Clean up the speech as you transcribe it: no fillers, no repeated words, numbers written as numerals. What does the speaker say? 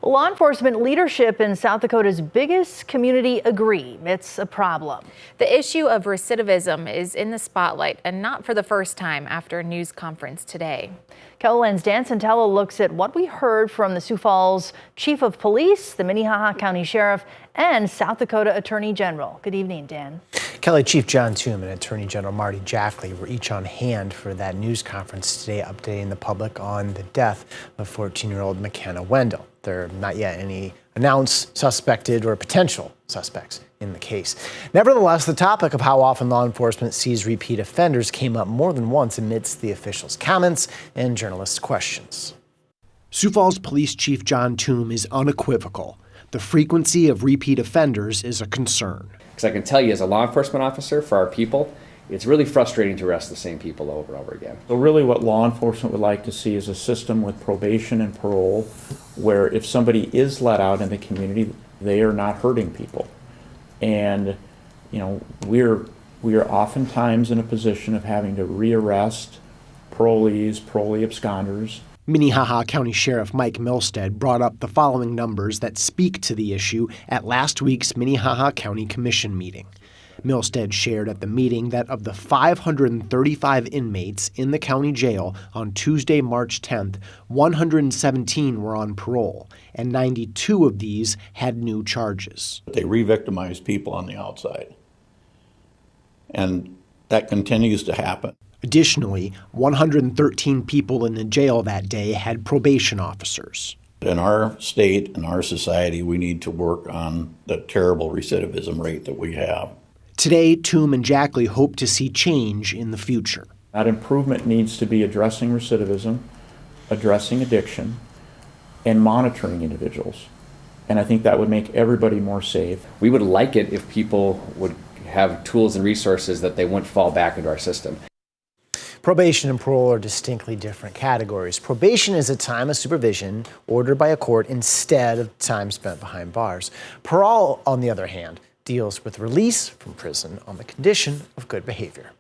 Law enforcement leadership in South Dakota's biggest community agree it's a problem. The issue of recidivism is in the spotlight, and not for the first time after a news conference today. KELOLAND's Dan Santella looks at what we heard from the Sioux Falls Chief of Police, the Minnehaha County Sheriff, and South Dakota Attorney General. Good evening, Dan. Kelly, Chief John Thum and Attorney General Marty Jackley were each on hand for that news conference today, updating the public on the death of 14-year-old McKenna Wendell. There are not yet any announced, suspected, or potential suspects in the case. Nevertheless, the topic of how often law enforcement sees repeat offenders came up more than once amidst the officials' comments and journalists' questions. Sioux Falls Police Chief John Thum is unequivocal. The frequency of repeat offenders is a concern. Because I can tell you, as a law enforcement officer, for our people, it's really frustrating to arrest the same people over and over again. So really what law enforcement would like to see is a system with probation and parole where if somebody is let out in the community, they are not hurting people. And we are oftentimes in a position of having to rearrest parolees, parolee absconders. Minnehaha County Sheriff Mike Milstead brought up the following numbers that speak to the issue at last week's Minnehaha County Commission meeting. Milstead shared at the meeting that of the 535 inmates in the county jail on Tuesday, March 10th, 117 were on parole, and 92 of these had new charges. They re-victimize people on the outside, and that continues to happen. Additionally, 113 people in the jail that day had probation officers. In our state and our society, we need to work on the terrible recidivism rate that we have. Today, Thum and Jackley hope to see change in the future. That improvement needs to be addressing recidivism, addressing addiction, and monitoring individuals. And I think that would make everybody more safe. We would like it if people would have tools and resources that they wouldn't fall back into our system. Probation and parole are distinctly different categories. Probation is a time of supervision ordered by a court instead of time spent behind bars. Parole, on the other hand, deals with release from prison on the condition of good behavior.